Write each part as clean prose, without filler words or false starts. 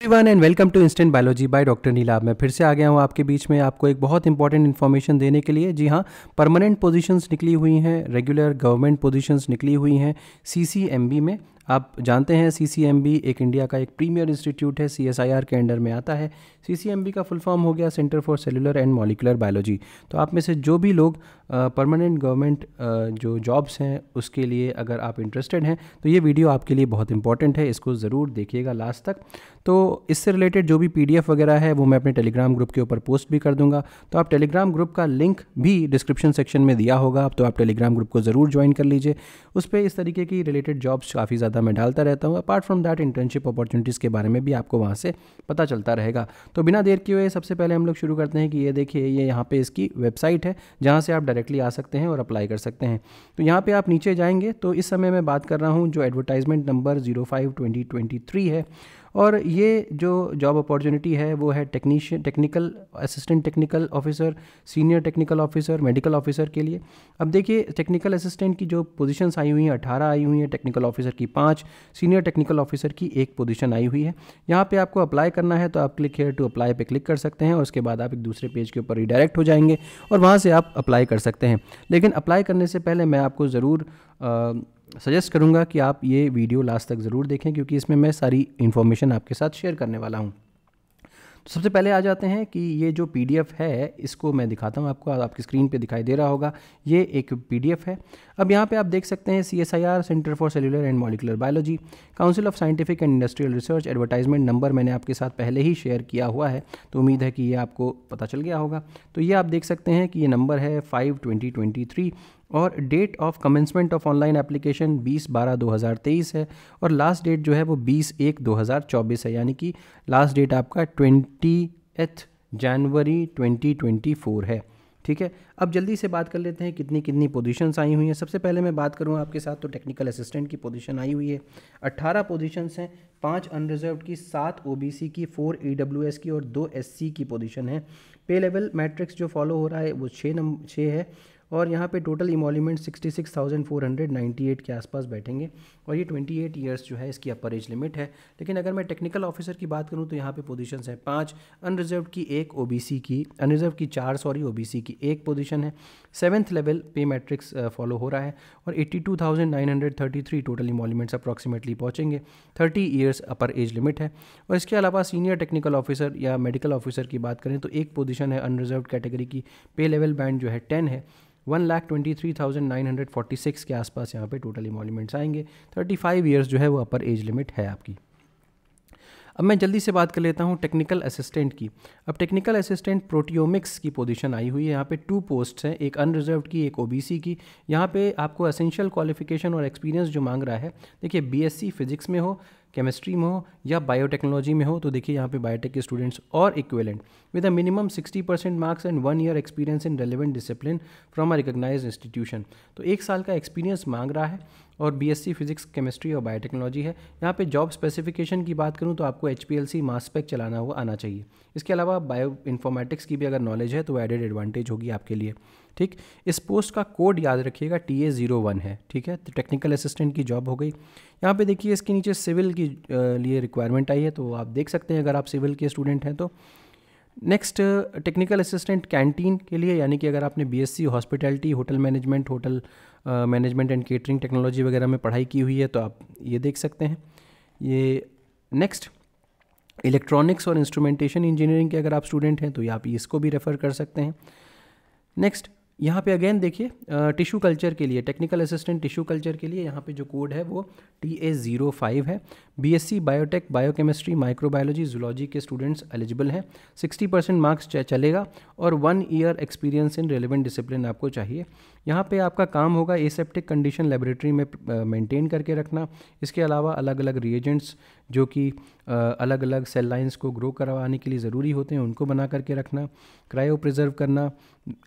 Everyone and welcome to instant biology by doctor Neelabh. मैं फिर से आ गया हूँ आपके बीच में आपको एक बहुत इंपॉर्टेंट इन्फॉर्मेशन देने के लिए। जी हाँ, परमानेंट पोजीशंस निकली हुई हैं, रेगुलर गवर्नमेंट पोजीशंस निकली हुई हैं सीसीएमबी में। आप जानते हैं सीसीएमबी एक इंडिया का एक प्रीमियर इंस्टीट्यूट है, सीएसआईआर के अंडर में आता है। सीसीएमबी का फुल फॉर्म हो गया centre for cellular and molecular biology. तो आप में से जो भी लोग परमानेंट गवर्नमेंट जो जॉब्स हैं उसके लिए अगर आप इंटरेस्टेड हैं तो ये वीडियो आपके लिए बहुत इंपॉर्टेंट है, इसको ज़रूर देखिएगा लास्ट तक। तो इससे रिलेटेड जो भी पीडीएफ वगैरह है वो मैं अपने टेलीग्राम ग्रुप के ऊपर पोस्ट भी कर दूंगा। तो आप टेलीग्राम ग्रुप का लिंक भी डिस्क्रिप्शन सेक्शन में दिया होगा, तो आप टेलीग्राम ग्रुप को ज़रूर ज्वाइन कर लीजिए। उस पर इस तरीके की रिलेटेड जॉब्स काफ़ी ज़्यादा मैं डालता रहता हूँ। Apart from that internship opportunities के बारे में भी आपको वहाँ से पता चलता रहेगा। तो बिना देर किए हुए सबसे पहले हम लोग शुरू करते हैं कि ये देखिए, ये यहाँ पे इसकी वेबसाइट है जहाँ से आप डायरेक्टली आ सकते हैं और अप्लाई कर सकते हैं। तो यहाँ पे आप नीचे जाएंगे तो इस समय मैं बात कर रहा हूँ जो एडवर्टाइजमेंट नंबर 05/2023 है, और ये जो जॉब अपॉर्चुनिटी है वो है technical assistant technical officer, senior technical officer, medical officer के लिए। अब देखिए, टेक्निकल असिस्टेंट की जो पोजीशंस आई हुई हैं 18 आई हुई हैं, टेक्निकल ऑफिसर की 5, सीनियर टेक्निकल ऑफिसर की 1 पोजीशन आई हुई है। यहाँ पे आपको अप्लाई करना है तो आप क्लिक हेयर टू अप्लाई पे क्लिक कर सकते हैं और उसके बाद आप एक दूसरे पेज के ऊपर रिडायरेक्ट हो जाएंगे और वहाँ से आप अप्लाई कर सकते हैं। लेकिन अप्लाई करने से पहले मैं आपको ज़रूर सजेस्ट करूंगा कि आप ये वीडियो लास्ट तक ज़रूर देखें, क्योंकि इसमें मैं सारी इन्फॉर्मेशन आपके साथ शेयर करने वाला हूँ। तो सबसे पहले आ जाते हैं कि ये जो पीडीएफ है इसको मैं दिखाता हूँ आपको, आपकी स्क्रीन पे दिखाई दे रहा होगा, ये एक पीडीएफ है। अब यहाँ पे आप देख सकते हैं CSIR centre for cellular and molecular biology, council of scientific and industrial research. Advertisement number मैंने आपके साथ पहले ही शेयर किया हुआ है, तो उम्मीद है कि ये आपको पता चल गया होगा। तो ये आप देख सकते हैं कि ये नंबर है 5/2023 और date of commencement of online application 20/12/2023 है, और लास्ट डेट जो है वो 20/1/2024 है, यानी कि लास्ट डेट आपका 20 जनवरी 2024 है। ठीक है, अब जल्दी से बात कर लेते हैं कितनी कितनी पोजीशंस आई हुई हैं। सबसे पहले मैं बात करूं आपके साथ तो टेक्निकल असिस्टेंट की पोजीशन आई हुई है, 18 पोजीशंस हैं, 5 अनरिजर्व्ड की, 7 ओबीसी की, 4 ईडब्ल्यूएस की और 2 एससी की पोजीशन है। पे लेवल मैट्रिक्स जो फॉलो हो रहा है वो 6 है, और यहाँ पे टोटल इमोल्यूमेंट 66,498 के आसपास बैठेंगे, और ये 28 ईयर्स जो है इसकी अपर एज लिमिट है। लेकिन अगर मैं टेक्निकल ऑफिसर की बात करूँ तो यहाँ पे पोजीशंस हैं 5, अनरिजर्व की 1, ओबीसी की अनरिजर्व की 4 ओबीसी की 1 पोजीशन है। 7th लेवल पे मैट्रिक्स फॉलो हो रहा है, और 82,933 टोटल इमोल्यूमेंट्स अप्रॉक्सीमेटली पहुँचेंगे। 30 ईयर्स अपर एज लिमिट है। और इसके अलावा सीनियर टेक्निकल ऑफिसर या मेडिकल ऑफिसर की बात करें तो 1 पोजीशन है अनरिजर्व कैटेगरी की, पे लेवल बैंड जो है 10 है। 1,23,946 के आसपास यहाँ पे टोटल इमोल्यूमेंट्स आएंगे। 35 ईयर्स जो है वो अपर एज लिमिट है आपकी। अब मैं जल्दी से बात कर लेता हूँ टेक्निकल असिस्टेंट की। अब टेक्निकल असिस्टेंट प्रोटियोमिक्स की पोजीशन आई हुई है, यहाँ पे 2 पोस्ट्स हैं, एक अनरिजर्व्ड की, एक ओबीसी की। यहाँ पे आपको एसेंशियल क्वालिफिकेशन और एक्सपीरियंस जो मांग रहा है, देखिए बीएससी फिजिक्स में हो, केमिस्ट्री में हो या बायोटेक्नोलॉजी में हो, तो देखिए यहाँ पे बायोटेक के स्टूडेंट्स और equivalent with a minimum 60% marks and 1 year experience in relevant discipline from a recognised institution. तो 1 साल का एक्सपीरियंस मांग रहा है, और बीएससी फिजिक्स, केमिस्ट्री और बायोटेक्नोलॉजी है। यहाँ पे जॉब स्पेसिफिकेशन की बात करूँ तो आपको HPLC मास स्पेक चलाना हुआ आना चाहिए। इसके अलावा बायो इन्फॉर्मेटिक्स की भी अगर नॉलेज है तो एडेड एडवांटेज होगी आपके लिए। ठीक, इस पोस्ट का कोड याद रखिएगा, TA01 है। ठीक है, तो टेक्निकल असिस्टेंट की जॉब हो गई। यहाँ पे देखिए इसके नीचे सिविल की लिए रिक्वायरमेंट आई है, तो आप देख सकते हैं अगर आप सिविल के स्टूडेंट हैं तो। नेक्स्ट, टेक्निकल असिस्टेंट कैंटीन के लिए, यानी कि अगर आपने BSc hospitality, hotel management, hotel management and catering technology वगैरह में पढ़ाई की हुई है तो आप ये देख सकते हैं ये। नेक्स्ट, इलेक्ट्रॉनिक्स और इंस्ट्रूमेंटेशन इंजीनियरिंग के अगर आप स्टूडेंट हैं तो आप इसको भी रेफ़र कर सकते हैं। नेक्स्ट, यहाँ पे अगेन देखिए टिश्यू कल्चर के लिए, टेक्निकल असिस्टेंट टिश्यू कल्चर के लिए यहाँ पे जो कोड है वो TA05 है। BSc biotech, biochemistry, microbiology, zoology के स्टूडेंट्स एलिजिबल हैं। 60% मार्क्स चलेगा, और 1 year experience in relevant discipline आपको चाहिए। यहाँ पे आपका काम होगा एसेप्टिक कंडीशन लेबोरेटरी में मेंटेन करके रखना। इसके अलावा अलग अलग रिएजेंट्स जो कि अलग अलग सेल लाइंस को ग्रो करवाने के लिए ज़रूरी होते हैं उनको बना करके रखना, क्रायो प्रिजर्व करना,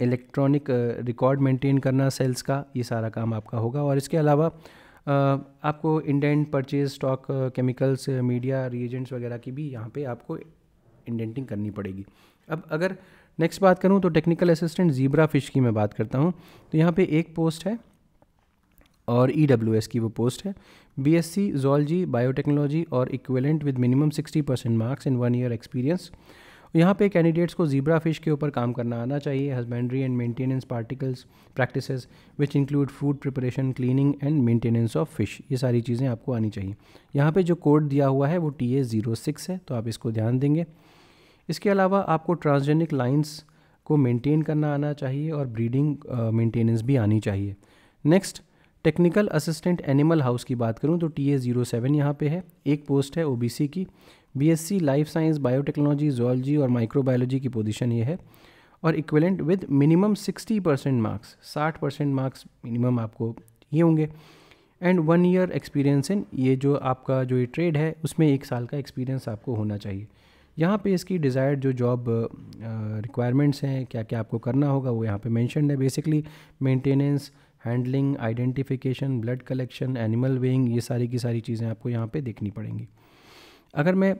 इलेक्ट्रॉनिक रिकॉर्ड मेंटेन करना सेल्स का, ये सारा काम आपका होगा। और इसके अलावा आपको indent, purchase, stock, chemicals, media, reagents वगैरह की भी यहाँ पे आपको इंडेंटिंग करनी पड़ेगी। अब अगर नेक्स्ट बात करूँ तो टेक्निकल असिस्टेंट ज़ीब्रा फिश की मैं बात करता हूँ, तो यहाँ पे 1 पोस्ट है और EWS की वो पोस्ट है। BSc ज़ूलॉजी बायोटेक्नोलॉजी और equivalent with minimum 60% marks in 1 year experience. यहाँ पे कैंडिडेट्स को ज़ीब्रा फिश के ऊपर काम करना आना चाहिए। Husbandry and maintenance particles practices which include food preparation, cleaning and maintenance of fish, ये सारी चीज़ें आपको आनी चाहिए। यहाँ पे जो कोड दिया हुआ है वो TA06 है, तो आप इसको ध्यान देंगे। इसके अलावा आपको ट्रांसजेनिक लाइंस को मेंटेन करना आना चाहिए और ब्रीडिंग मेंटेनेंस भी आनी चाहिए। Next, technical assistant animal house की बात करूं तो TA07 यहाँ पे है, एक पोस्ट है OBC की। BSc life science biotechnology zoology और माइक्रोबायोलॉजी की पोजीशन ये है और equivalent with minimum 60% marks, 60% marks minimum आपको ये होंगे एंड 1 ईयर एक्सपीरियंस इन, ये जो आपका जो ये ट्रेड है उसमें 1 साल का एक्सपीरियंस आपको होना चाहिए। यहाँ पे इसकी डिज़ायर्ड जो जॉब रिक्वायरमेंट्स हैं, क्या क्या आपको करना होगा वो यहाँ पे मेंशन्ड है। Basically maintenance, handling, identification, blood collection, animal weighing, ये सारी की सारी चीज़ें आपको यहाँ पे देखनी पड़ेंगी। अगर मैं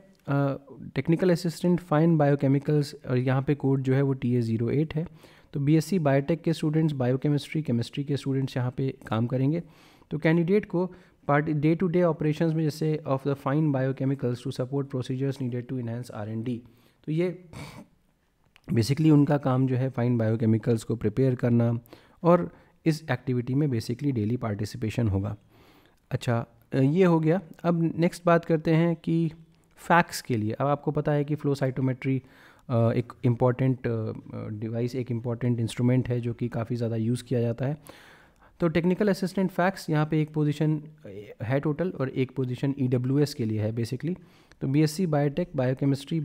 टेक्निकल असिस्टेंट फाइन बायोकेमिकल्स, और यहाँ पे कोड जो है वो TA08 है, तो BSc बायोटेक के स्टूडेंट्स, बायोकेमिस्ट्री, केमिस्ट्री के स्टूडेंट्स यहाँ पे काम करेंगे। तो कैंडिडेट को डे टू डे ऑपरेशंस में जैसे of the fine biochemicals to support procedures needed to enhance R&D, तो ये बेसिकली उनका काम जो है फाइन बायोकेमिकल्स को प्रिपेयर करना, और इस एक्टिविटी में बेसिकली डेली पार्टिसिपेशन होगा। अच्छा, ये हो गया। अब नेक्स्ट बात करते हैं कि फैक्स के लिए। अब आपको पता है कि फ्लो साइटोमेट्री एक इम्पॉर्टेंट डिवाइस, एक इम्पॉर्टेंट इंस्ट्रूमेंट है जो कि काफ़ी ज़्यादा यूज़ किया जाता है। तो टेक्निकल असिस्टेंट फैक्स यहाँ पे एक पोजीशन है टोटल, और एक पोजीशन EWS के लिए है बेसिकली। तो BSc बायोटेक, बायोकेमिस्ट्री,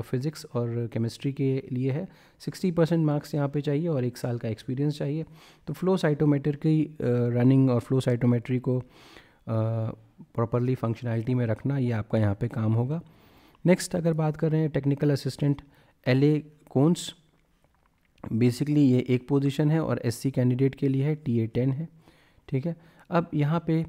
फिज़िक्स और केमिस्ट्री के लिए है। 60% मार्क्स यहाँ पे चाहिए और 1 साल का एक्सपीरियंस चाहिए। तो फ्लो साइटोमेटर की रनिंग और फ्लो साइटोमेट्री को प्रॉपरली फंक्शनैलिटी में रखना, ये आपका यहाँ पे काम होगा। नेक्स्ट अगर बात कर रहे हैं टेक्निकल असिस्टेंट LA कोन्स, बेसिकली ये एक पोजीशन है और SC कैंडिडेट के लिए है, TA10 है, ठीक है। अब यहाँ पे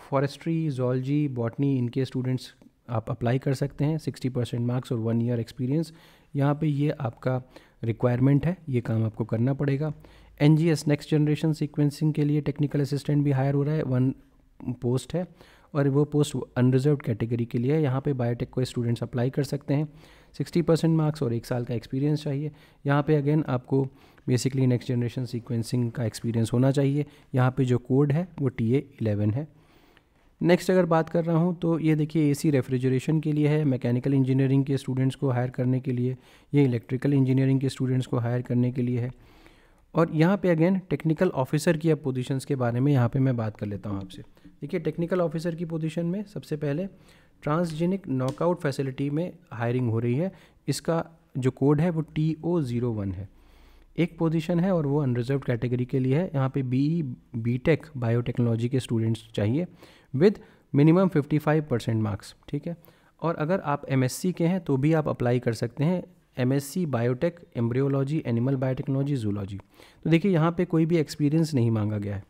फॉरेस्ट्री, ज़ूलॉजी, बॉटनी, इनके स्टूडेंट्स आप अप्लाई कर सकते हैं। 60% मार्क्स और 1 ईयर एक्सपीरियंस, यहाँ पे ये आपका रिक्वायरमेंट है, ये काम आपको करना पड़ेगा। NGS नेक्स्ट जनरेशन सीक्वेंसिंग के लिए टेक्निकल असिस्टेंट भी हायर हो रहा है, 1 पोस्ट है और वो पोस्ट अनरिजर्व्ड कैटेगरी के लिए है। यहाँ पे बायोटेक को स्टूडेंट्स अप्लाई कर सकते हैं। 60% मार्क्स और 1 साल का एक्सपीरियंस चाहिए। यहाँ पे अगेन आपको बेसिकली नेक्स्ट जनरेशन सीक्वेंसिंग का एक्सपीरियंस होना चाहिए। यहाँ पे जो कोड है वो TA11 है। नेक्स्ट अगर बात कर रहा हूँ तो ये देखिए AC रेफ्रिजरेशन के लिए है, मैकेनिकल इंजीनियरिंग के स्टूडेंट्स को हायर करने के लिए, ये इलेक्ट्रिकल इंजीनियरिंग के स्टूडेंट्स को हायर करने के लिए है। और यहाँ पे अगेन टेक्निकल ऑफिसर की अब पोजीशंस के बारे में यहाँ पे मैं बात कर लेता हूँ आपसे। देखिए टेक्निकल ऑफिसर की पोजीशन में सबसे पहले ट्रांसजेनिक नॉकआउट फैसिलिटी में हायरिंग हो रही है। इसका जो कोड है वो TO01 है, एक पोजीशन है और वो अनरिजर्व्ड कैटेगरी के लिए है। यहाँ पे BE BTech बायोटेक्नोलॉजी के स्टूडेंट्स चाहिए विद मिनिमम 55% मार्क्स, ठीक है। और अगर आप MSc के हैं तो भी आप अप्लाई कर सकते हैं, MSc biotech, embryology, animal biotechnology, zoology. तो देखिए यहाँ पे कोई भी एक्सपीरियंस नहीं मांगा गया है,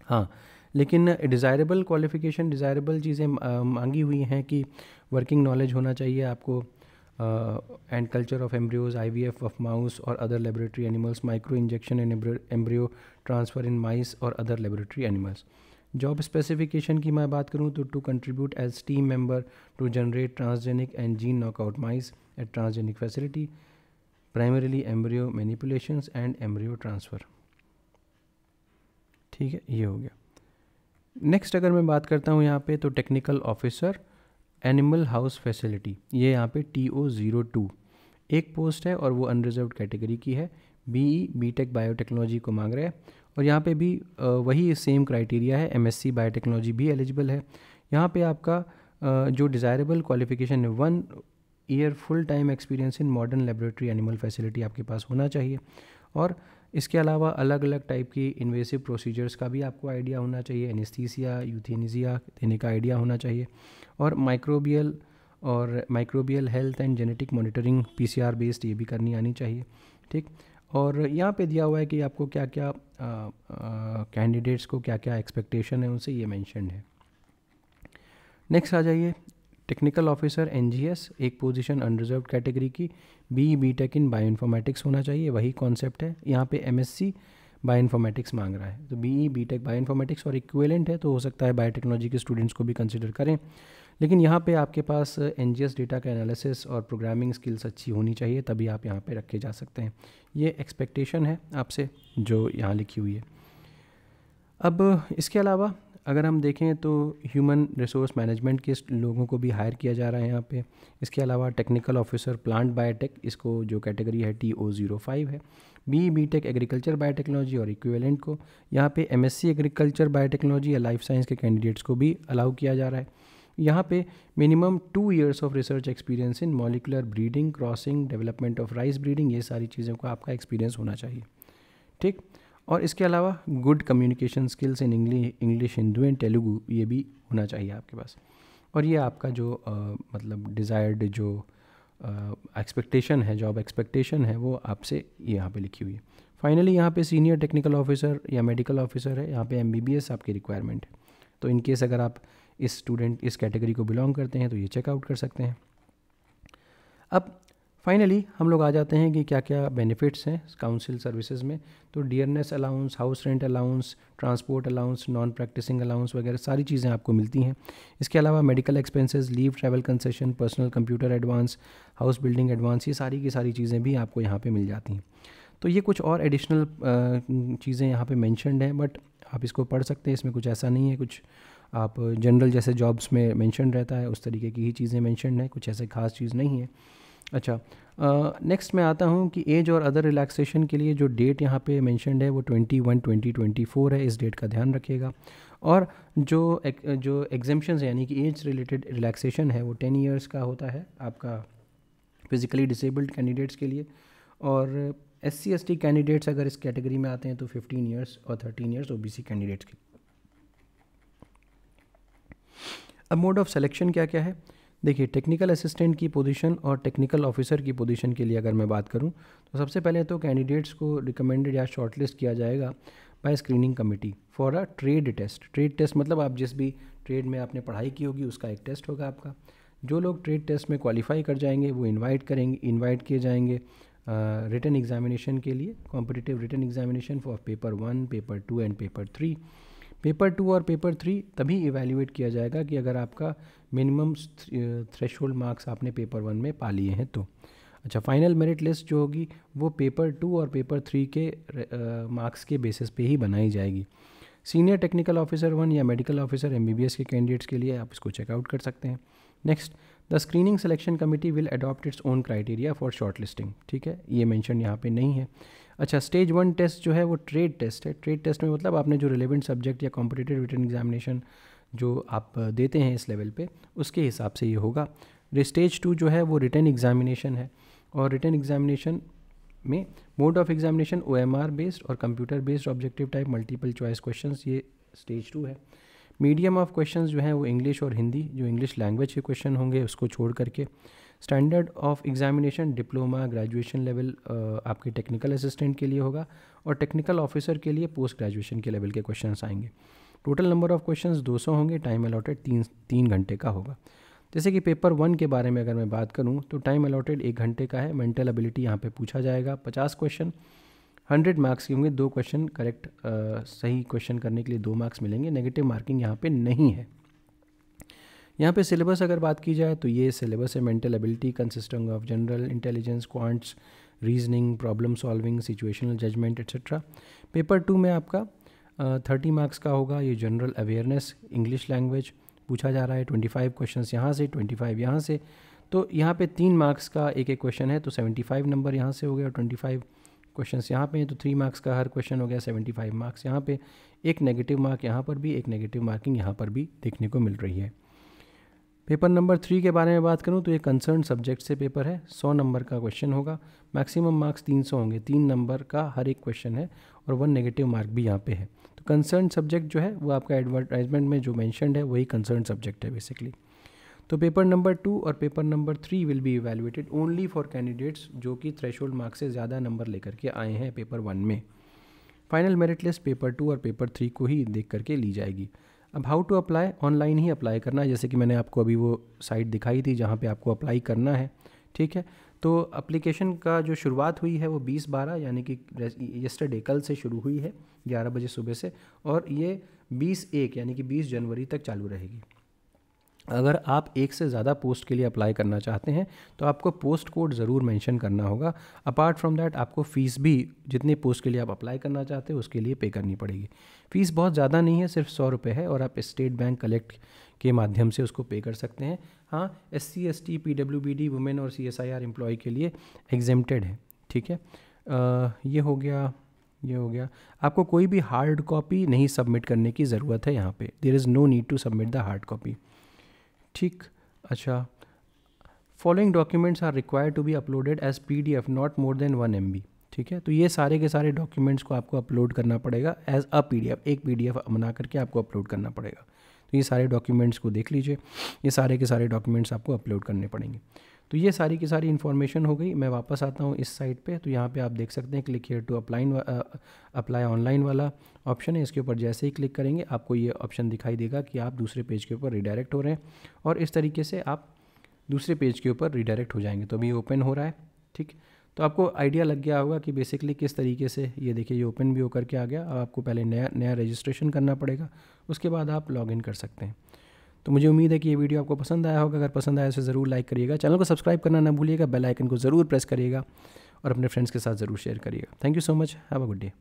हाँ, लेकिन डिज़ायरेबल क्वालिफ़िकेशन, डिज़ायरेबल चीज़ें मांगी हुई हैं कि वर्किंग नॉलेज होना चाहिए आपको, and culture of embryos, IVF of mouse और other laboratory animals, micro injection and embryo transfer in mice और other laboratory animals. Job specification की मैं बात करूँ तो to contribute as team member to generate transgenic and gene knockout mice at transgenic facility, primarily embryo manipulations and embryo transfer, ठीक है, ये हो गया। नेक्स्ट अगर मैं बात करता हूँ यहाँ पे तो technical officer animal house facility, ये यहाँ पे TO02 एक पोस्ट है और वो अनरिजर्व्ड कैटेगरी की है। BE BTech बायोटेक्नोलॉजी को मांग रहा है और यहाँ पे भी वही सेम क्राइटेरिया है, MSc बायोटेक्नोलॉजी भी एलिजिबल है। यहाँ पे आपका जो डिज़ायरेबल क्वालिफिकेशन है 1 year full time experience in modern laboratory animal facility आपके पास होना चाहिए। और इसके अलावा अलग अलग टाइप की इन्वेसिव प्रोसीजर्स का भी आपको आइडिया होना चाहिए, एनेस्थीसिया, यूथेनेसिया देने का आइडिया होना चाहिए, और microbial health and genetic monitoring PCR based ये भी करनी आनी चाहिए, ठीक। और यहाँ पे दिया हुआ है कि आपको क्या क्या कैंडिडेट्स को क्या क्या एक्सपेक्टेशन है उनसे, ये मेंशन्ड है। नेक्स्ट आ जाइए, टेक्निकल ऑफिसर NGS एक पोजीशन अनरिजर्व्ड कैटेगरी की, BE BTech इन बायोइन्फॉर्मेटिक्स होना चाहिए, वही कॉन्सेप्ट है। यहाँ पे MSc बायोइन्फॉर्मेटिक्स मांग रहा है, तो BE BTech बायोइन्फॉर्मेटिक्स और इक्विवेलेंट है, तो हो सकता है बायोटेक्नोलॉजी के स्टूडेंट्स को भी कंसिडर करें। लेकिन यहाँ पे आपके पास NGS डेटा का एनालिसिस और प्रोग्रामिंग स्किल्स अच्छी होनी चाहिए, तभी आप यहाँ पे रखे जा सकते हैं। ये एक्सपेक्टेशन है आपसे जो यहाँ लिखी हुई है। अब इसके अलावा अगर हम देखें तो ह्यूमन रिसोर्स मैनेजमेंट के लोगों को भी हायर किया जा रहा है यहाँ पे। इसके अलावा टेक्निकल ऑफिसर प्लांट बायोटेक, इसको जो कैटेगरी है TO05 है। BE BTech एग्रीकल्चर बायोटेक्नोलॉजी और इक्विवेलेंट को यहाँ पे MSc एग्रीकल्चर बायोटेक्नोलॉजी या लाइफ साइंस के कैंडिडेट्स को भी अलाउ किया जा रहा है। यहाँ पे minimum 2 years of research experience in molecular breeding, crossing, development of rice breeding, ये सारी चीज़ों को आपका एक्सपीरियंस होना चाहिए, ठीक। और इसके अलावा good communication skills in English, Hindu and Telugu, ये भी होना चाहिए आपके पास। और ये आपका जो मतलब डिज़ायर्ड जो एक्सपेक्टेशन है, जॉब एक्सपेक्टेशन है, वो आपसे यहाँ पे लिखी हुई है। फाइनली यहाँ पे सीनियर टेक्निकल ऑफिसर या मेडिकल ऑफिसर है, यहाँ पे MBBS आपकी रिक्वायरमेंट है। तो इन केस अगर आप इस कैटेगरी को बिलोंग करते हैं तो ये चेकआउट कर सकते हैं। अब फाइनली हम लोग आ जाते हैं कि क्या क्या बेनिफिट्स हैं काउंसिल सर्विसेज में। तो dearness allowance, house rent allowance, transport allowance, non practising allowance वगैरह सारी चीज़ें आपको मिलती हैं। इसके अलावा medical expenses, leave, travel concession, personal computer advance, house building advance, ये सारी की सारी चीज़ें भी आपको यहाँ पे मिल जाती हैं। तो ये कुछ और एडिशनल चीज़ें यहाँ पे मेंशन्ड हैं, बट आप इसको पढ़ सकते हैं, इसमें कुछ ऐसा नहीं है, कुछ आप जनरल जैसे जॉब्स में मेंशन रहता है उस तरीके की ही चीज़ें मेंशन है, कुछ ऐसे खास चीज़ नहीं है। अच्छा, नेक्स्ट मैं आता हूँ कि एज और अदर रिलैक्सेशन के लिए जो डेट यहाँ पे मेंशन्ड है वो 21/20/24 है, इस डेट का ध्यान रखिएगा। और जो एग्जेम्पशंस यानी कि एज रिलेटेड रिलैक्सेशन है वो 10 years का होता है आपका फिज़िकली डिसेबल्ड कैंडिडेट्स के लिए, और SC/ST कैंडिडेट्स अगर इस कैटेगरी में आते हैं तो 15 years और 13 years OBC कैंडिडेट्स के। अब मोड ऑफ सिलेक्शन क्या क्या है, देखिए टेक्निकल असिस्टेंट की पोजीशन और टेक्निकल ऑफिसर की पोजीशन के लिए अगर मैं बात करूं तो सबसे पहले तो कैंडिडेट्स को रिकमेंडेड या शॉर्टलिस्ट किया जाएगा by screening committee for a trade test. Trade test मतलब आप जिस भी ट्रेड में आपने पढ़ाई की होगी उसका एक टेस्ट होगा आपका। जो लोग ट्रेड टेस्ट में क्वालिफाई कर जाएंगे वो इन्वाइट किए जाएंगे रिटन एग्जामिनेशन के लिए, competitive written examination for paper 1, paper 2 and paper 3। Paper 2 और पेपर 3 तभी इवैल्यूएट किया जाएगा कि अगर आपका मिनिमम थ्रेशोल्ड मार्क्स आपने पेपर 1 में पा लिए हैं तो। अच्छा, फाइनल मेरिट लिस्ट जो होगी वो पेपर 2 और पेपर 3 के मार्क्स के बेसिस पे ही बनाई जाएगी। सीनियर टेक्निकल ऑफिसर 1 या मेडिकल ऑफिसर MBBS के कैंडिडेट्स के लिए आप इसको चेकआउट कर सकते हैं। Next, the screening selection committee will adopt its own criteria for short listing, ठीक है, ये मेंशन यहाँ पे नहीं है। अच्छा, स्टेज 1 टेस्ट जो है वो ट्रेड टेस्ट है। ट्रेड टेस्ट में मतलब आपने जो रिलेवेंट सब्जेक्ट या कॉम्पिटिटिव रिटन एग्जामिनेशन जो आप देते हैं इस लेवल पे उसके हिसाब से ये होगा। स्टेज 2 जो है वो रिटन एग्जामिनेशन है, और रिटन एग्जामिनेशन में mode of examination OMR based और computer based objective type multiple choice questions, ये स्टेज 2 है। मीडियम ऑफ क्वेश्चंस जो हैं वो इंग्लिश और हिंदी, जो इंग्लिश लैंग्वेज के क्वेश्चन होंगे उसको छोड़ करके। Standard of examination diploma, graduation level आपके टेक्निकल असिस्टेंट के लिए होगा, और टेक्निकल ऑफिसर के लिए पोस्ट ग्रेजुएशन के लेवल के क्वेश्चंस आएंगे। टोटल नंबर ऑफ क्वेश्चंस 200 होंगे, टाइम अलॉटेड 3 घंटे का होगा। जैसे कि पेपर 1 के बारे में अगर मैं बात करूं तो टाइम अलॉटेड 1 घंटे का है। मेंटल एबिलिटी यहाँ पे पूछा जाएगा, 50 क्वेश्चन 100 मार्क्स के होंगे, 2 क्वेश्चन करेक्ट सही क्वेश्चन करने के लिए 2 मार्क्स मिलेंगे। नेगेटिव मार्किंग यहाँ पे नहीं है। यहाँ पे सिलेबस अगर बात की जाए तो ये सिलेबस है mental ability consisting of general intelligence, quants, reasoning, problem solving, situational judgement etcetera. Paper 2 में आपका 30 मार्क्स का होगा। ये जनरल अवेयरनेस, इंग्लिश लैंग्वेज पूछा जा रहा है, 25 क्वेश्चंस यहाँ से, 25 यहाँ से। तो यहाँ पे 3 मार्क्स का एक क्वेश्चन है तो 75 नंबर यहाँ से हो गया, और 25 क्वेश्चंस यहाँ पे हैं तो 3 मार्क्स का हर क्वेश्चन हो गया, 75 मार्क्स यहाँ पे। एक नेगेटिव मार्क यहाँ पर भी, एक नेगेटिव मार्किंग यहाँ पर भी देखने को मिल रही है। पेपर नंबर 3 के बारे में बात करूँ तो ये कंसर्न सब्जेक्ट से पेपर है, 100 नंबर का क्वेश्चन होगा, मैक्सिमम मार्क्स 300 होंगे, 3 नंबर का हर एक क्वेश्चन है, और 1 नेगेटिव मार्क भी यहाँ पे है। तो कंसर्न सब्जेक्ट जो है वो आपका एडवर्टाइजमेंट में जो मेंशन्ड है वही कंसर्न सब्जेक्ट है बेसिकली। तो पेपर नंबर 2 और paper number 3 will be evaluated only for candidates जो कि थ्रेशोल्ड मार्क्स से ज़्यादा नंबर लेकर के आए हैं पेपर 1 में। फाइनल मेरिट लिस्ट पेपर 2 और पेपर 3 को ही देख करके ली जाएगी। अब हाउ टू अप्लाई, ऑनलाइन ही अप्लाई करना है, जैसे कि मैंने आपको अभी वो साइट दिखाई थी जहाँ पे आपको अप्लाई करना है, ठीक है। तो एप्लीकेशन का जो शुरुआत हुई है वो 20/12 यानी कि यस्टरडे कल से शुरू हुई है 11 बजे सुबह से, और ये 20/1 यानी कि 20 जनवरी तक चालू रहेगी। अगर आप एक से ज़्यादा पोस्ट के लिए अप्लाई करना चाहते हैं तो आपको पोस्ट कोड ज़रूर मेंशन करना होगा। अपार्ट फ्रॉम दैट आपको फ़ीस भी जितने पोस्ट के लिए आप अप्लाई करना चाहते हो उसके लिए पे करनी पड़ेगी। फ़ीस बहुत ज़्यादा नहीं है, सिर्फ 100 रुपये है, और आप स्टेट बैंक कलेक्ट के माध्यम से उसको पे कर सकते हैं। हाँ, SC ST PWBD वुमेन और CSIR एम्प्लॉय के लिए एग्जेम्प्टेड है। ठीक है, ये हो गया। आपको कोई भी हार्ड कॉपी नहीं सबमिट करने की ज़रूरत है यहाँ पे। There is no need to submit the hard copy. ठीक, अच्छा, following documents are required to be uploaded as PDF not more than 1 MB। ठीक है, तो ये सारे के सारे डॉक्यूमेंट्स को आपको अपलोड करना पड़ेगा एज अ PDF, एक PDF बना करके आपको अपलोड करना पड़ेगा। तो ये सारे डॉक्यूमेंट्स को देख लीजिए, ये सारे के सारे डॉक्यूमेंट्स आपको अपलोड करने पड़ेंगे। तो ये सारी की सारी इन्फॉर्मेशन हो गई। मैं वापस आता हूँ इस साइट पे, तो यहाँ पे आप देख सकते हैं click here to apply online वाला ऑप्शन है। इसके ऊपर जैसे ही क्लिक करेंगे आपको ये ऑप्शन दिखाई देगा कि आप दूसरे पेज के ऊपर रिडायरेक्ट हो रहे हैं, और इस तरीके से आप दूसरे पेज के ऊपर रिडायरेक्ट हो जाएंगे। तो अभी ओपन हो रहा है। ठीक, तो आपको आइडिया लग गया होगा कि बेसिकली किस तरीके से, ये देखिए ये ओपन भी होकर के आ गया। अब आपको पहले नया रजिस्ट्रेशन करना पड़ेगा, उसके बाद आप लॉगिन कर सकते हैं। तो मुझे उम्मीद है कि ये वीडियो आपको पसंद आया होगा। अगर पसंद आया तो ज़रूर लाइक करिएगा, चैनल को सब्सक्राइब करना ना भूलिएगा, बेल आइकन को ज़रूर प्रेस करिएगा और अपने फ्रेंड्स के साथ ज़रूर शेयर करिएगा। Thank you so much, have a good day.